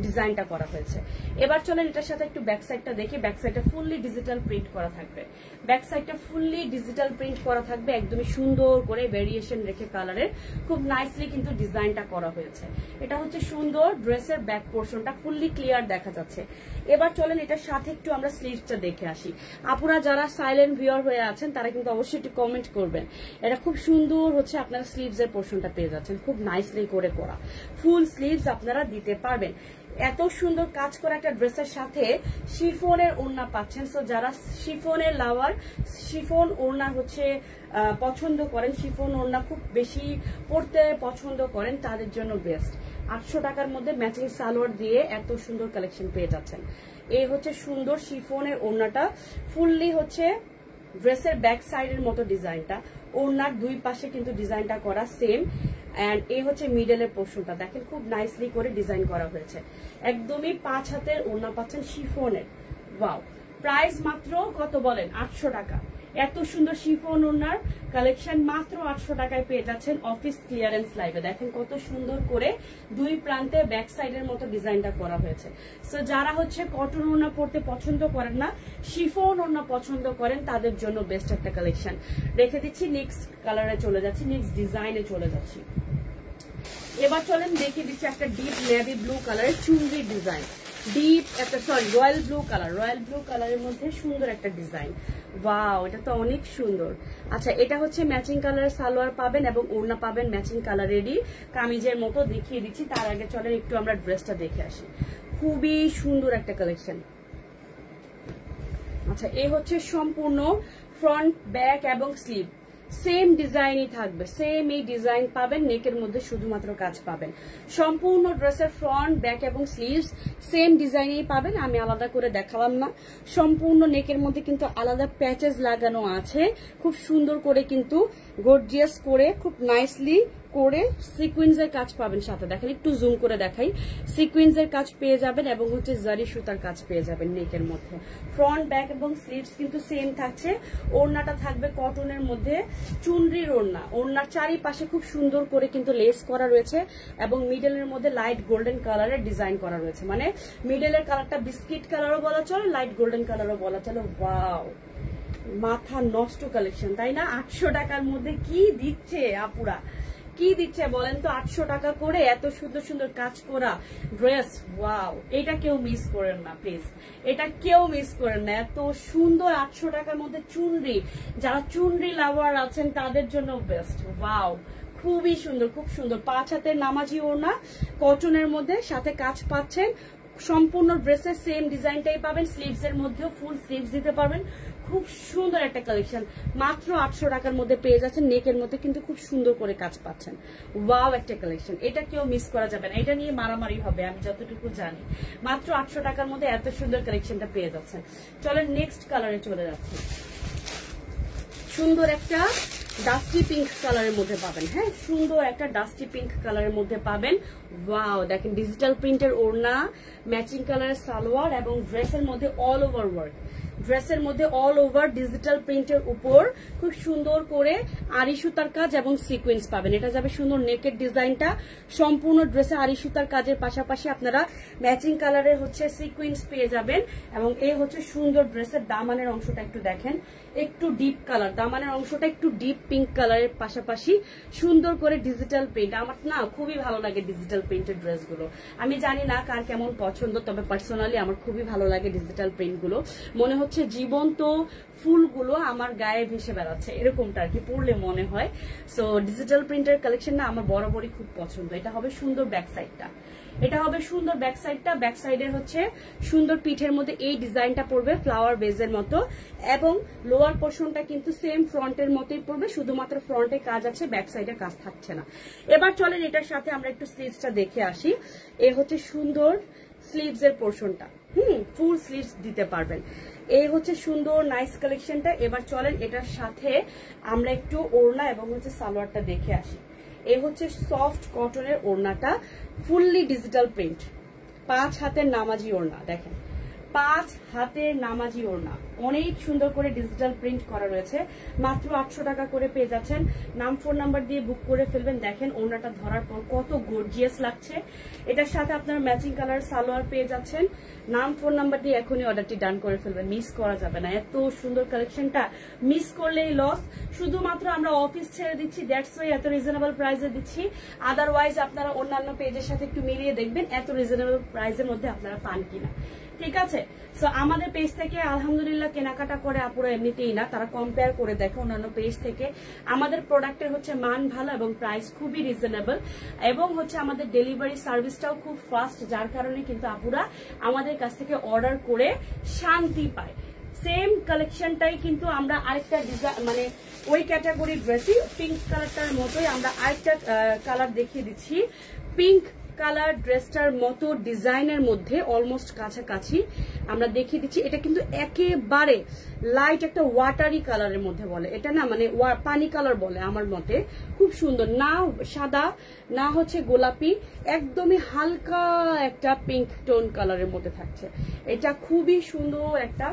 ডিজাইনটা করা হয়েছে। এবার চলেন এটার সাথে একটু ব্যাক সাইডটা দেখি। ব্যাক সাইডটা ফুললি ডিজিটাল প্রিন্ট করা থাকবে। ব্যাক সাইড সাইডটা ফুললি ডিজিটাল প্রিন্ট করা থাকবে, একদমই সুন্দর করে ভেরিয়েশন রেখে কালারের খুব নাইসলি কিন্তু ডিজাইনটা করা হয়েছে। এটা হচ্ছে সুন্দর ড্রেসের ব্যাক পোর্শনটা ফুললি ক্লিয়ার দেখা যাচ্ছে। এবার চলেন এটার সাথে একটু আমরা স্লিভসটা দেখে আসি। আপুরা যারা সাইলেন্ট ভিউয়ার হয়ে আছেন তারা কিন্তু অবশ্যই একটু কমেন্ট করবেন। এটা খুব সুন্দর হচ্ছে আপনারা স্লিভস এর পোর্শনটা পেয়ে যাচ্ছেন, খুব নাইসলি করে করা ফুল স্লিভস আপনারা দিতে পারবেন। এত সুন্দর কাজ করা একটা ড্রেসের সাথে শিফনের ওড়না পাচ্ছেন। সো যারা শিফনের লাভার, শিফন ওড়না হচ্ছে পছন্দ করেন, শিফন ওড়না খুব বেশি পরতে পছন্দ করেন, তাদের জন্য বেস্ট। 800 টাকার মধ্যে ম্যাচিং সালোয়ার দিয়ে এত সুন্দর কালেকশন পেয়ে যাচ্ছেন। এই হচ্ছে সুন্দর শিফনের ওড়নাটা, ফুললি হচ্ছে ড্রেসের ব্যাক সাইডের মতো ডিজাইনটা, ওড়নার দুই পাশে কিন্তু ডিজাইনটা করা সেম। এন্ড এই হচ্ছে মিডলের পোর্শনটা দেখেন খুব নাইসলি করে ডিজাইন করা হয়েছে। একদমই 5 হাতের ওড়না পাচ্ছেন শিফনের। ওয়াও, প্রাইস মাত্র কত বলেন? 800 টাকা। এত সুন্দর শিফন ওড়নার কালেকশন মাত্র 800 টাকায় পেয়ে যাচ্ছেন অফিস ক্লিয়ারেন্স লাইভে। দেখেন কত সুন্দর করে দুই প্রান্তে ব্যাক সাইডের মতো ডিজাইনটা করা হয়েছে। সো যারা হচ্ছে কটন ওড়না পরতে পছন্দ করেন না, শিফন ওড়না পছন্দ করেন, তাদের জন্য বেস্ট একটা কালেকশন রেখে দিচ্ছি। নেক্সট কালারে চলে যাচ্ছি, নেক্সট ডিজাইনে চলে যাচ্ছি। এবার চলেন দেখিয়ে দিচ্ছি একটা ডিপ নেভি ব্লু কালারের চুনরি ডিজাইন, ডিপ একটা royal blue colour, royal blue কালারের মধ্যে সুন্দর একটা ডিজাইন। ওয়াও, এটা তো অনেক সুন্দর। আচ্ছা, এটা হচ্ছে ম্যাচিং কালারের সালোয়ার পাবেন এবং ওড়না পাবেন ম্যাচিং কালারেরই কামিজের মতো দেখিয়ে দিচ্ছি। তার আগে চলেন একটু আমরা ড্রেসটা দেখে আসি। খুবই সুন্দর একটা কালেকশন। আচ্ছা, এই হচ্ছে সম্পূর্ণ ফ্রন্ট, ব্যাক এবং স্লিভ সেম ডিজাইনই থাকবে, সেম এই ডিজাইন পাবেন, নেকের মধ্যে শুধুমাত্র কাজ পাবেন। সম্পূর্ণ ড্রেসের ফ্রন্ট, ব্যাক এবং স্লিভস সেম ডিজাইনেই পাবেন, আমি আলাদা করে দেখালাম না। সম্পূর্ণ নেকের মধ্যে কিন্তু আলাদা প্যাচেস লাগানো আছে, খুব সুন্দর করে কিন্তু গর্জিয়াস করে খুব নাইসলি করে সিকুয়েন্সের কাজ পাবেন সাথে। দেখেন একটু জুম করে দেখাই, সিকুয়েন্সের কাজ পেয়ে যাবেন এবং হচ্ছে জারি সুতার কাজ পেয়ে যাবেন নেকের মধ্যে। ফ্রন্ট, ব্যাক এবং স্লিভস কিন্তু সেম থাকছে। ওড়নাটা থাকবে কটনের মধ্যে চুনরির ওড়না, ওড়নার চারিপাশে খুব সুন্দর করে কিন্তু লেস করা রয়েছে এবং মিডলের মধ্যে লাইট গোল্ডেন কালারের ডিজাইন করা রয়েছে। মানে মিডলের কালারটা বিস্কিট কালারও বলা চলে, লাইট গোল্ডেন কালারও বলা চলে। ওয়াও, মাথা নষ্ট কালেকশন, তাই না? 800 টাকার মধ্যে কি দিচ্ছে আপুরা, কি দিচ্ছে বলেন তো? 800 টাকা করে এত সুন্দর সুন্দর কাজ করা ড্রেস। ওয়াও, এটা কেউ মিস করেন না প্লিজ, এটা কেউ মিস করেন না। এত সুন্দর 800 টাকার মধ্যে চুনরি, যারা চুনরি লাভার আছেন তাদের জন্য বেস্ট। ওয়াও, খুবই সুন্দর, খুব সুন্দর। 5 হাতের নামাজি ওড়না কটনের মধ্যে সাথে কাজ পাচ্ছেন। সম্পূর্ণ ড্রেসের সেম ডিজাইনটাই পাবেন, স্লিভস এর মধ্যেও ফুল স্লিভস দিতে পারবেন। খুব সুন্দর একটা কালেকশন, মাত্র 800 টাকার মধ্যে পেয়ে যাচ্ছেন। নেকের মধ্যে কিন্তু খুব সুন্দর করে কাজ পাচ্ছেন। ওয়াও, একটা কালেকশন, এটা কেউ মিস করা যাবে না, এটা নিয়ে মারামারি হবে আমি যতটুকু জানি। মাত্র 800 টাকার মধ্যে এত সুন্দর কালেকশনটা পেয়ে যাচ্ছেন। চলেন নেক্সট কালারে চলে যাচ্ছি। সুন্দর একটা ডাস্টি পিঙ্ক কালারের মধ্যে পাবেন। হ্যাঁ, সুন্দর একটা ডাস্টি পিঙ্ক কালারের মধ্যে পাবেন। ওয়াও, দেখেন ডিজিটাল প্রিন্টের ওড়না, ম্যাচিং কালারের সালোয়ার এবং ড্রেসের মধ্যে অল ওভার ওয়ার্ক, ড্রেসের মধ্যে অল ওভার ডিজিটাল প্রিন্টের উপর খুব সুন্দর করে আড়ি সুতার কাজ এবং সিকোয়েন্স পাবেন। এটা যাবে সুন্দর নেকের ডিজাইনটা, সম্পূর্ণ ড্রেসে আড়ি সুতার কাজের পাশাপাশি আপনারা ম্যাচিং কালারের হচ্ছে সিকোয়েন্স পেয়ে যাবেন। এবং এই হচ্ছে সুন্দর ড্রেসের দামানের অংশটা একটু দেখেন, একটু ডিপ কালার, দামানের অংশটা একটু ডিপ পিঙ্ক কালারের পাশাপাশি সুন্দর করে ডিজিটাল প্রিন্ট। আমার না খুবই ভালো লাগে ডিজিটাল প্রিন্টের ড্রেসগুলো, আমি জানি না কার কেমন পছন্দ, তবে পার্সোনালি আমার খুবই ভালো লাগে ডিজিটাল প্রিন্টগুলো। মনে হচ্ছে জীবন্ত ফুলগুলো আমার গায়ে ভেসে বেড়াচ্ছে, এরকমটা আর কি পরলে মনে হয়। সো ডিজিটাল প্রিন্টের কালেকশন না আমার বরাবরই খুব পছন্দ। এটা হবে সুন্দর ব্যাক সাইডটা, এটা হবে সুন্দর ব্যাক সাইডটা। ব্যাক সাইডের হচ্ছে সুন্দর পিঠের মধ্যে এই ডিজাইনটা পড়বে ফ্লাওয়ার বেজের মতো এবং লোয়ার পোর্শনটা কিন্তু সেম ফ্রন্টের মতোই পড়বে, শুধুমাত্র ফ্রন্টে কাজ আছে, ব্যাক সাইডে কাজ থাকছে না। এবার চলেন এটার সাথে আমরা একটু স্লিভসটা দেখে আসি। এ হচ্ছে সুন্দর স্লিভস এর পোর্শনটা, ফুল স্লিভস দিতে পারবেন। এই হচ্ছে সুন্দর নাইস কালেকশনটা। এবার চলেন এটার সাথে আমরা একটু ওড়না এবং হচ্ছে সালোয়ারটা দেখে আসি। এ হচ্ছে সফট কটনের ওড়নাটা, ফুললি ডিজিটাল প্রিন্ট, 5 হাতের নামাজি ওড়না। দেখেন 5 হাতের নামাজি ওড়না, অনেক সুন্দর করে ডিজিটাল প্রিন্ট করা রয়েছে, মাত্র 800 টাকা করে পেয়ে যাচ্ছেন। নাম ফোন নাম্বার দিয়ে বুক করে ফেলবেন। দেখেন ওড়নাটা ধরার পর কত গর্জিয়াস লাগছে। এটার সাথে আপনারা ম্যাচিং কালার সালোয়ার পেয়ে যাচ্ছেন। নাম ফোন নাম্বার দিয়ে এখনই অর্ডারটি ডান করে ফেলবেন, মিস করা যাবে না। এত সুন্দর কালেকশনটা মিস করলেই লস। শুধুমাত্র আমরা অফিস ছেড়ে দিচ্ছি, দ্যাটস ওয়াই এত রিজনেবল প্রাইসে দিচ্ছি। আদারওয়াইজ আপনারা অন্যান্য পেজের সাথে একটু মিলিয়ে দেখবেন এত রিজনেবল প্রাইসের মধ্যে আপনারা পান কিনা। ঠিক আছে, সো আমাদের পেজ থেকে আলহামদুলিল্লাহ কেনাকাটা করে আপুরা এমনিতেই না, তারা কম্পেয়ার করে দেখে অন্যান্য পেজ থেকে। আমাদের প্রোডাক্টের হচ্ছে মান ভালো এবং প্রাইস খুবই রিজনেবল, এবং হচ্ছে আমাদের ডেলিভারি সার্ভিসটাও খুব ফাস্ট, যার কারণে কিন্তু আপুরা আমাদের কাছ থেকে অর্ডার করে শান্তি পায়। সেম কালেকশনটাই কিন্তু আমরা আরেকটা ডিজাইন, মানে ওই ক্যাটাগরি ড্রেসই পিঙ্ক কালারটার মতোই আমরা আরেকটা কালার দেখিয়ে দিচ্ছি। পিঙ্ক কালার ড্রেসটার মতো ডিজাইনের মধ্যে অলমোস্ট কাছাকাছি আমরা দেখিয়ে দিচ্ছি। এটা কিন্তু একেবারে লাইট একটা ওয়াটারি কালারের মধ্যে বলে, এটা না মানে পানি কালার বলে আমার মতে। খুব সুন্দর, না সাদা না হচ্ছে গোলাপি, একদমই হালকা একটা পিঙ্ক টোন কালারের মধ্যে থাকছে। এটা খুবই সুন্দর একটা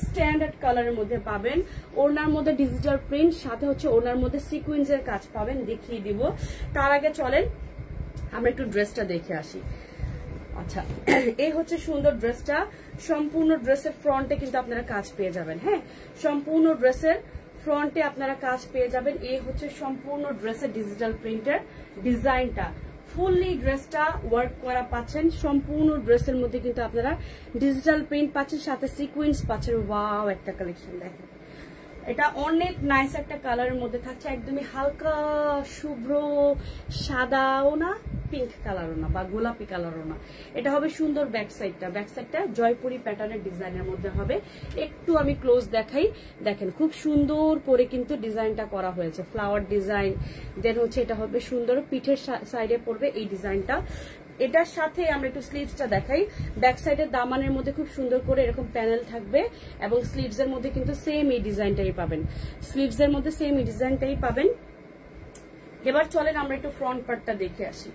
স্ট্যান্ডার্ড কালারের মধ্যে পাবেন। ওড়নার মধ্যে ডিজিটাল প্রিন্ট, সাথে হচ্ছে ওড়নার মধ্যে সিকুয়েন্সের কাজ পাবেন, দেখিয়ে দিব। তার আগে চলেন আমরা একটু ড্রেসটা দেখে আসি। আচ্ছা, এই হচ্ছে সুন্দর ড্রেসটা। সম্পূর্ণ ড্রেসের ফ্রন্টে কিন্তু আপনারা কাজ পেয়ে যাবেন। হ্যাঁ, সম্পূর্ণ ড্রেসের ফ্রন্টে আপনারা কাজ পেয়ে যাবেন। এই হচ্ছে সম্পূর্ণ ড্রেসের ডিজিটাল প্রিন্টের ডিজাইনটা। ফুললি ড্রেসটা ওয়ার্ক করা পাচ্ছেন। সম্পূর্ণ ড্রেসের মধ্যে কিন্তু আপনারা ডিজিটাল প্রিন্ট পাচ্ছেন, সাথে সিকুয়েন্স পাচ্ছেন। ওয়াও, একটা কালেকশন দেখেন, এটা অনেক নাইস একটা কালারের মধ্যে থাকছে। একদমই হালকা শুভ্র সাদাও না, পিঙ্ক কালারও না, বা গোলাপি কালারও না। এটা হবে সুন্দর ব্যাক সাইডটা। ব্যাক সাইডটা জয়পুরি প্যাটার্নের ডিজাইনের মধ্যে হবে। একটু আমি ক্লোজ দেখাই, দেখেন খুব সুন্দর করে কিন্তু ডিজাইনটা করা হয়েছে, ফ্লাওয়ার ডিজাইন। দেন হচ্ছে এটা হবে সুন্দর পিঠের সাইডে পড়বে এই ডিজাইনটা। এটার সাথে আমরা একটু স্লিভসটা দেখাই। ব্যাক সাইডের দামানের মধ্যে খুব সুন্দর করে এরকম প্যানেল থাকবে, এবং স্লিভস এর মধ্যে কিন্তু সেম এই ডিজাইনটাই পাবেন। স্লিভস এর মধ্যে সেম এই ডিজাইনটাই পাবেন। এবার চলেন আমরা একটু ফ্রন্ট পার্টটা দেখে আসি।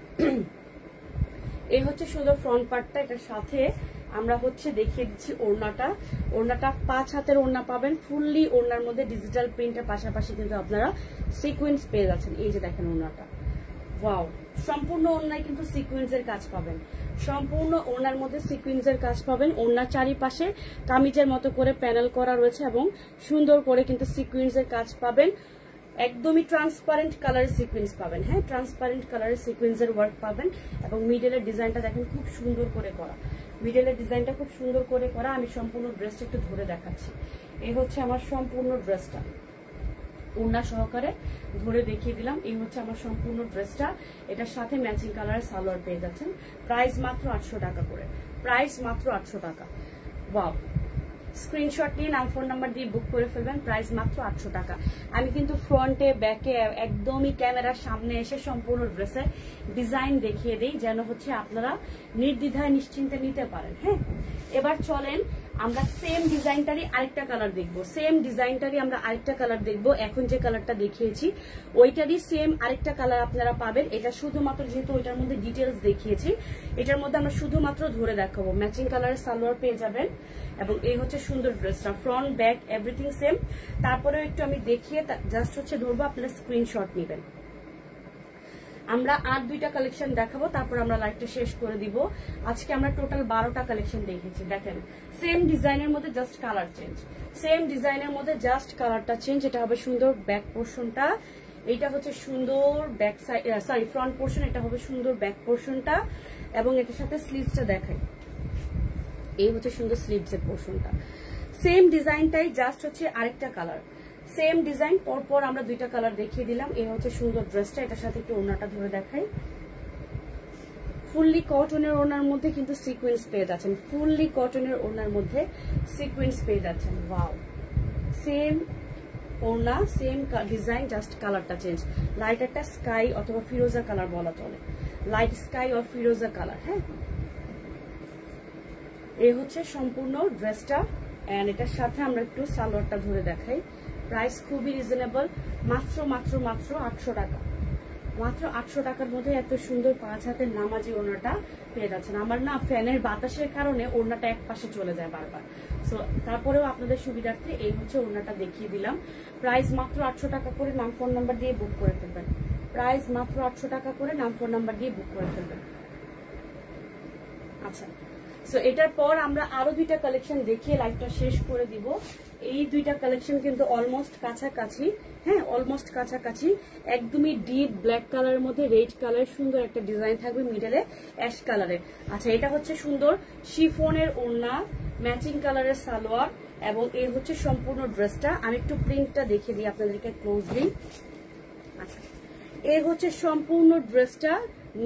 এই হচ্ছে সুন্দর ফ্রন্ট পার্টটা। এটার সাথে আমরা হচ্ছে দেখিয়ে দিচ্ছি ওড়নাটা। ওড়নাটা 5 হাতের ওড়না পাবেন। ফুললি ওড়নার মধ্যে ডিজিটাল প্রিন্টের পাশাপাশি কিন্তু আপনারা সিকোয়েন্স পেয়ে যাচ্ছেন। এই যে দেখেন ওড়নাটা, ওয়াও, সম্পূর্ণ ওড়নায় কিন্তু সিকোয়েন্সের কাজ পাবেন। সম্পূর্ণ ওড়নার মধ্যে সিকোয়েন্সের কাজ পাবেন। ওড়নার চারিপাশে কামিজের মতো করে প্যানেল করা রয়েছে, এবং সুন্দর করে কিন্তু সিকোয়েন্সের কাজ পাবেন। একদমই ট্রান্সপারেন্ট কালারের সিকোয়েন্স পাবেন। হ্যাঁ, ট্রান্সপারেন্ট কালারের সিকোয়েন্সের ওয়ার্ক পাবেন, এবং মিডলের ডিজাইনটা দেখেন খুব সুন্দর করে করা। মিডলের ডিজাইনটা খুব সুন্দর করে করা। আমি সম্পূর্ণ ড্রেসটা একটু ধরে দেখাচ্ছি। এই হচ্ছে আমার সম্পূর্ণ ড্রেসটা, ওড়না সহকারে ধরে দেখিয়ে দিলাম। এই হচ্ছে আমার সম্পূর্ণ ড্রেসটা। এটার সাথে ম্যাচিং কালারের সালোয়ার পেয়ে যাচ্ছেন। প্রাইস মাত্র 800 টাকা করে, প্রাইস মাত্র 800 টাকা। ওয়াও, স্ক্রিনশট নিয়ে নাম ফোন নাম্বার দিয়ে বুক করে ফেলবেন। প্রাইস মাত্র 800 টাকা। আমি কিন্তু ফ্রন্টে ব্যাকে একদমই ক্যামেরার সামনে এসে সম্পূর্ণ ড্রেসের ডিজাইন দেখিয়ে দিই, যেন হচ্ছে আপনারা নির্দ্বিধায় নিশ্চিন্তে নিতে পারেন। হ্যাঁ, এবার চলেন আমরা সেম ডিজাইনটারই আরেকটা কালার দেখবো। সেম ডিজাইনটারই আমরা আরেকটা কালার দেখবো। এখন যে কালারটা দেখিয়েছি ওইটারই সেম আরেকটা কালার আপনারা পাবেন। এটা শুধুমাত্র, যেহেতু ওইটার মধ্যে ডিটেলস দেখিয়েছি, এটার মধ্যে আমরা শুধুমাত্র ধরে দেখাবো। ম্যাচিং কালারের সালোয়ার পেয়ে যাবেন, এবং এই হচ্ছে সুন্দর ড্রেসটা। Front back everything same. তারপরেও একটু আমি দেখিয়ে জাস্ট হচ্ছে ধরবো, আপনারা স্ক্রিনশট নেবেন। আমরা আর 2টা কালেকশন দেখাবো, তারপর আমরা লাইভটা শেষ করে দিব। আজকে আমরা টোটাল 12টা কালেকশন দেখেছি। দেখেন সেম ডিজাইনের মধ্যে জাস্ট কালার চেঞ্জ, সেম ডিজাইনের মধ্যে জাস্ট কালারটা চেঞ্জ। এটা হবে সুন্দর ব্যাক পোর্শনটা, এইটা হচ্ছে সুন্দর back side, sorry front portion, এটা হবে সুন্দর ব্যাক পোর্শনটা, এবং এটার সাথে স্লিভসটা দেখাই। এই হচ্ছে সুন্দর স্লিভস এর পোর্শনটা। সেম ডিজাইনটাই জাস্ট হচ্ছে আরেকটা কালার। সেম ডিজাইন পরপর আমরা 2টা কালার দেখিয়ে দিলাম। এই হচ্ছে সুন্দর ড্রেসটা। এটার সাথে একটু ওড়নাটা ধরে দেখাই। ফুললি কটনের ওড়নার মধ্যে কিন্তু সিকোয়েন্স পেয়ে যাচ্ছেন। ফুললি কটনের ওড়নার মধ্যে সিকোয়েন্স পেয়ে যাচ্ছেন। ওয়াও, সেম ওড়না, সেম ডিজাইন, জাস্ট কালারটা চেঞ্জ। লাইট একটা স্কাই অথবা ফিরোজা কালার বলা চলে, light sky or Firoza colour. হ্যাঁ, এই হচ্ছে সম্পূর্ণ ড্রেসটা। এন্ড এটার সাথে আমরা একটু সালোয়ারটা ধরে দেখাই। প্রাইস খুবই রিজনেবল, মাত্র মাত্র মাত্র 800 টাকা। মাত্র 800 টাকার মধ্যে এত সুন্দর 5 হাতের নামাজি ওড়নাটা পেয়ে যাচ্ছেন। আমার না ফ্যানের বাতাসের কারণে ওড়নাটা এক পাশে চলে যায় বারবার, সো তারপরেও আপনাদের সুবিধার্থে এই হচ্ছে ওড়নাটা দেখিয়ে দিলাম। প্রাইস মাত্র 800 টাকা করে, নাম ফোন নাম্বার দিয়ে বুক করে ফেলবেন। প্রাইস মাত্র 800 টাকা করে, নাম ফোন নাম্বার দিয়ে বুক করে ফেলবেন। আচ্ছা, সো এটার পর আমরা আরো দুইটা কালেকশন দেখিয়ে লাইভটা শেষ করে দিব। এই দুইটা কালেকশন কিন্তু অলমোস্ট কাছাকাছি, হ্যাঁ অলমোস্ট কাছাকাছি, একদমই ডিপ ব্ল্যাক কালারের মধ্যে রেড কালার সুন্দর একটা ডিজাইন থাকবে, মিডলে অ্যাশ কালারের। আচ্ছা, এটা হচ্ছে সুন্দর শিফনের ওড়না, ম্যাচিং কালারের সালোয়ার, এবং এর হচ্ছে সম্পূর্ণ ড্রেসটা। আমি একটু প্রিন্টটা দেখিয়ে দিই আপনাদেরকে ক্লোজলি। আচ্ছা, এর হচ্ছে সম্পূর্ণ ড্রেসটা,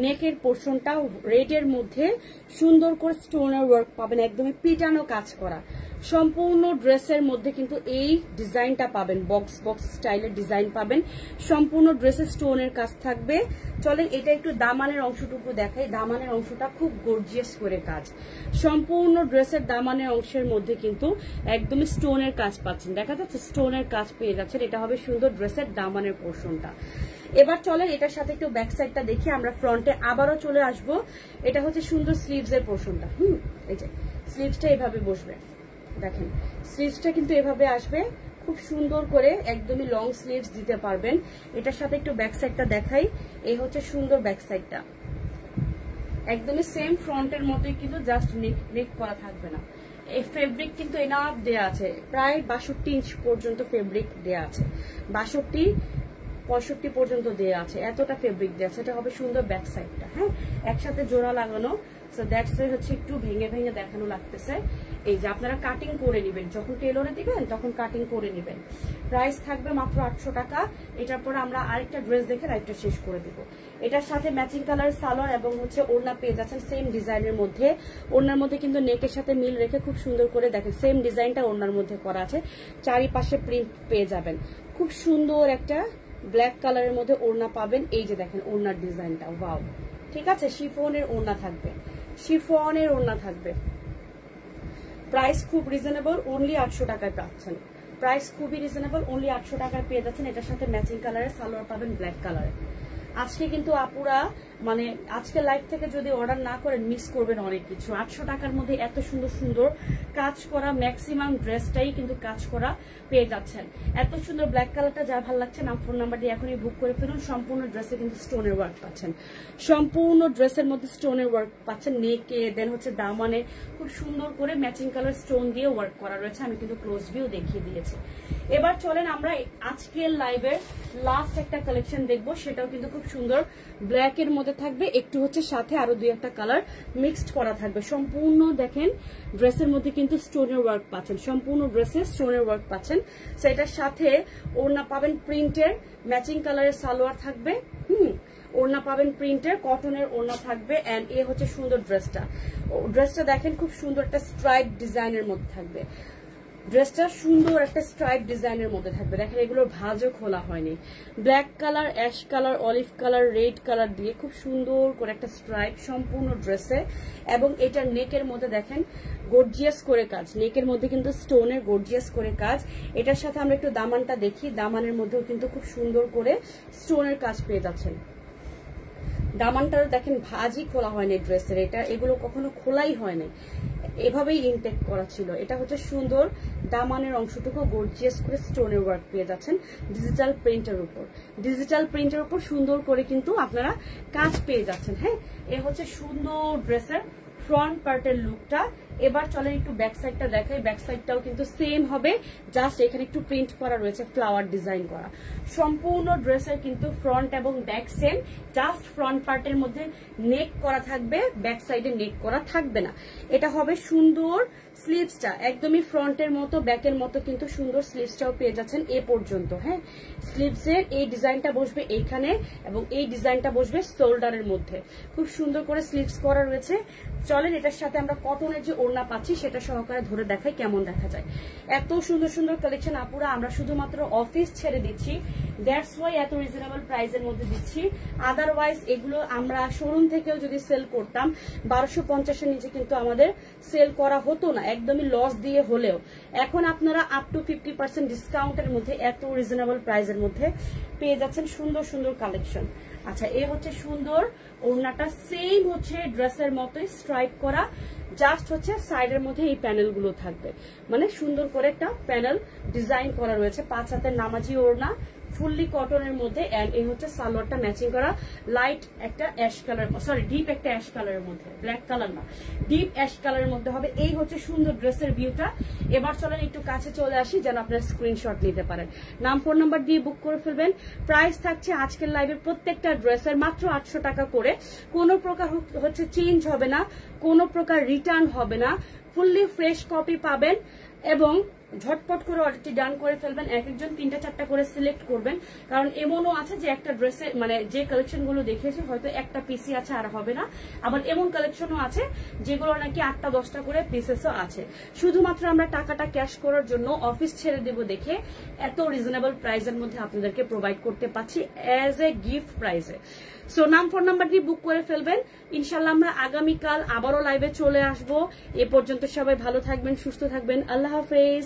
নেকের পোর্শনটা রেডের মধ্যে সুন্দর করে স্টোনের ওয়ার্ক পাবেন, একদমই পিটানো কাজ করা। সম্পূর্ণ ড্রেসের মধ্যে কিন্তু এই ডিজাইনটা পাবেন, বক্স বক্স স্টাইলের ডিজাইন পাবেন। সম্পূর্ণ ড্রেসে স্টোনের কাজ থাকবে। চলেন এটা একটু দামানের অংশটুকু দেখাই। দামানের অংশটা খুব গর্জিয়াস করে কাজ, সম্পূর্ণ ড্রেসের দামানের অংশের মধ্যে কিন্তু একদমই স্টোনের কাজ পাচ্ছেন, দেখা যাচ্ছে স্টোনের কাজ পেয়ে যাচ্ছেন। এটা হবে সুন্দর ড্রেসের দামানের পোর্শনটা। এবার চলেন এটার সাথে একটু ব্যাক সাইডটা দেখি, আমরা ফ্রন্টে আবারও চলে আসব। এটা হচ্ছে সুন্দর স্লিভস এর পোর্শনটা। এই যে স্লিভসটা এভাবে বসবে, দেখেন স্লিভসটা কিন্তু এভাবে আসবে, খুব সুন্দর করে একদমই লং স্লিভস দিতে পারবেন। এটার সাথে একটু ব্যাক সাইডটা দেখাই। এই হচ্ছে সুন্দর ব্যাক সাইডটা, একদমই সেম ফ্রন্টের মতোই কিন্তু জাস্ট নেক করা থাকবে না। এই ফেব্রিক কিন্তু এনাফ দেয়া আছে, প্রায় 62 ইঞ্চ পর্যন্ত ফেব্রিক দেয়া আছে, 62-65 পর্যন্ত দেয়া আছে, এতটা ফেব্রিক দেয়া আছে। এটা হবে সুন্দর ব্যাক সাইডটা, হ্যাঁ একসাথে জোড়া লাগানো। সো দ্যাটস হচ্ছে একটু ভেঙে ভেঙে দেখানো লাগতেছে। এই যে আপনারা কাটিং করে নেবেন, যখন টেলরে দিবেন তখন কাটিং করে নেবেন। প্রাইস থাকবে মাত্র 800 টাকা। এটার পরে আমরা আরেকটা ড্রেস দেখে লাইভটা শেষ করে দিব। এটার সাথে ম্যাচিং কালার সালোয়ার এবং হচ্ছে ওড়না পেয়ে যাচ্ছেন সেম ডিজাইনের মধ্যে। ওড়নার মধ্যে কিন্তু নেকের সাথে মিল রেখে খুব সুন্দর করে দেখেন সেম ডিজাইনটা ওড়নার মধ্যে করা আছে, চারিপাশে প্রিন্ট পেয়ে যাবেন। খুব সুন্দর একটা ব্ল্যাক কালারের মধ্যে ওড়না পাবেন। এই যে দেখেন ওড়নার ডিজাইনটা, ওয়াও, ঠিক আছে। শিফনের ওড়না থাকবে, শিফনের ওড়না থাকবে। প্রাইস খুব রিজনেবল, অনলি 800 টাকায় পাচ্ছেন। প্রাইস খুবই রিজনেবল, অনলি 800 টাকায় পেয়ে যাচ্ছেন। এটার সাথে ম্যাচিং কালারের সালোয়ার পাবেন ব্ল্যাক কালারের। আজকে কিন্তু আপুরা মানে আজকে লাইভ থেকে যদি অর্ডার না করেন মিস করবেন অনেক কিছু। 800 টাকার মধ্যে এত সুন্দর সুন্দর কাজ করা ম্যাক্সিমাম ড্রেসটাই কিন্তু কাজ করা পেয়ে যাচ্ছেন। এত সুন্দর ব্ল্যাক কালারটা যা ভালো লাগছে নাম ফোন নাম্বার দিয়ে এখনই বুক করে ফেলুন। সম্পূর্ণ ড্রেসে কিন্তু স্টোনের ওয়ার্ক পাচ্ছেন, সম্পূর্ণ ড্রেসের মধ্যে স্টোনের ওয়ার্ক পাচ্ছেন, নেকে দেন হচ্ছে দামানে খুব সুন্দর করে ম্যাচিং কালার স্টোন দিয়ে ওয়ার্ক করা রয়েছে। আমি কিন্তু ক্লোজ ভিউ দেখিয়ে দিয়েছি। এবার চলেন আমরা আজকের লাইভের লাস্ট একটা কালেকশন দেখবো, সেটাও কিন্তু খুব সুন্দর ব্ল্যাক এর মধ্যে থাকবে, একটু হচ্ছে সাথে আরো দুই একটা কালার মিক্সড করা থাকবে। সম্পূর্ণ দেখেন ড্রেসের মধ্যে কিন্তু স্টোনের ওয়ার্ক পাচ্ছেন, সম্পূর্ণ ড্রেসে স্টোনের ওয়ার্ক পাচ্ছেন। সো এটার সাথে ওড়না পাবেন প্রিন্টের, ম্যাচিং কালারের সালোয়ার থাকবে, ওড়না পাবেন প্রিন্টের, কটনের ওড়না থাকবে। এন্ড এ হচ্ছে সুন্দর ড্রেসটা। ড্রেসটা দেখেন খুব সুন্দর একটা স্ট্রাইপ ডিজাইনের মধ্যে থাকবে, ড্রেসটা সুন্দর একটা স্ট্রাইপ ডিজাইনের মধ্যে থাকবে। দেখেন এগুলোর ভাঁজও খোলা হয়নি, black colour, ash colour, olive colour, red colour দিয়ে খুব সুন্দর করে একটা স্ট্রাইপ সম্পূর্ণ ড্রেসে। এবং এটার নেকের মধ্যে দেখেন গর্জিয়াস করে কাজ, নেকের মধ্যে কিন্তু স্টোনের গর্জিয়াস করে কাজ। এটার সাথে আমরা একটু দামানটা দেখি, দামানের মধ্যেও কিন্তু খুব সুন্দর করে স্টোনের কাজ পেয়ে যাচ্ছেন। দামানটা দেখেন ভাঁজই খোলা হয়নি ড্রেসের, এটা এগুলো কখনো খোলাই হয়নি, এভাবেই ইনটেক করা ছিল। এটা হচ্ছে সুন্দর দামানের অংশটুকু গর্জিয়াস করে স্টোনের ওয়ার্ক পেয়ে যাচ্ছেন ডিজিটাল প্রিন্টের উপর, ডিজিটাল প্রিন্টের উপর সুন্দর করে কিন্তু আপনারা কাজ পেয়ে যাচ্ছেন। হ্যাঁ, এ হচ্ছে সুন্দর ড্রেসের ফ্রন্ট পার্টের লুকটা। এবার চলেন একটু ব্যাক সাইডটা দেখাই। ব্যাক সাইডটাও কিন্তু সেম হবে, জাস্ট এখানে একটু প্রিন্ট করা রয়েছে, ফ্লাওয়ার ডিজাইন করা। সম্পূর্ণ ড্রেসের কিন্তু ফ্রন্ট এবং ব্যাক সেম, জাস্ট ফ্রন্ট পার্টের মধ্যে নেক করা থাকবে, ব্যাক সাইডে নেক করা থাকবে না। এটা হবে সুন্দর স্লিভসটা, একদমই ফ্রন্টের মতো ব্যাকের মতো কিন্তু সুন্দর স্লিভসটাও পেয়ে যাচ্ছেন এ পর্যন্ত। হ্যাঁ, স্লিভসের এই ডিজাইনটা বসবে এইখানে এবং এই ডিজাইনটা বসবে শোল্ডারের মধ্যে, খুব সুন্দর করে স্লিভস করা রয়েছে। চলেন এটার সাথে আমরা কটনের যে ওড়না পাচ্ছি সেটা সহকারে ধরে দেখাই কেমন দেখা যায়। এত সুন্দর সুন্দর কালেকশন আপুরা আমরা শুধুমাত্র অফিস ছেড়ে দিচ্ছি, দ্যাটস ওয়াই এত রিজনেবল প্রাইসের মধ্যে দিচ্ছি। আদারওয়াইজ এগুলো আমরা শোরুম থেকেও যদি সেল করতাম 1250-এর নিচে কিন্তু আমাদের সেল করা হতো না, একদমই লস দিয়ে হলেও। এখন আপনারা আপ টু 50% ডিসকাউন্টের মধ্যে এত রিজনেবল প্রাইসের মধ্যে পেয়ে যাচ্ছেন সুন্দর সুন্দর কালেকশন। আচ্ছা, এ হচ্ছে সুন্দর ওড়নাটা, সেম হচ্ছে ড্রেসের মতোই স্ট্রাইপ করা, জাস্ট হচ্ছে সাইডের মধ্যে এই প্যানেল গুলো থাকবে, মানে সুন্দর করে একটা প্যানেল ডিজাইন করা রয়েছে। 5 হাতের নামাজি ওড়না, ফুললি কটনের মধ্যে, এন্ড এই হচ্ছে সালোয়ারটা ম্যাচিং করা লাইট একটা অ্যাশ কালার, সরি ডিপ একটা অ্যাশ কালারের মধ্যে, ব্ল্যাক কালার না, ডিপ অ্যাশ কালারের মধ্যে হবে। এই হচ্ছে সুন্দর ড্রেসের ভিউটা। এবার চলেন একটু কাছে চলে আসি যেন আপনারা স্ক্রিনশট নিতে পারেন। নাম ফোন নাম্বার দিয়ে বুক করে ফেলবেন। প্রাইস থাকছে আজকের লাইভের প্রত্যেকটা ড্রেসের মাত্র 800 টাকা করে। কোনো প্রকার হচ্ছে চেঞ্জ হবে না, কোনো প্রকার রিটার্ন হবে না, ফুললি ফ্রেশ কপি পাবেন এবং ঝটপট করে অর্ডারটি ডান করে ফেলবেন। এক একজন 3টা-4টা করে সিলেক্ট করবেন, কারণ এমনও আছে যে একটা ড্রেসে মানে যে কালেকশন গুলো দেখিয়েছে হয়তো একটা পিসি আছে আর হবে না, আবার এমন কালেকশনও আছে যেগুলো নাকি 8টা-10টা করে পিসেসও আছে। শুধুমাত্র আমরা টাকাটা ক্যাশ করার জন্য অফিস ছেড়ে দেব দেখে এত রিজনেবল প্রাইসের মধ্যে আপনাদেরকে প্রোভাইড করতে পারছি অ্যাজ এ গিফট প্রাইসে। সো নাম ফোন নাম্বার দিয়ে বুক করে ফেলবেন। ইনশাল্লাহ আমরা আগামীকাল আবারও লাইভে চলে আসবো। এ পর্যন্ত সবাই ভালো থাকবেন, সুস্থ থাকবেন। আল্লাহ হাফেজ।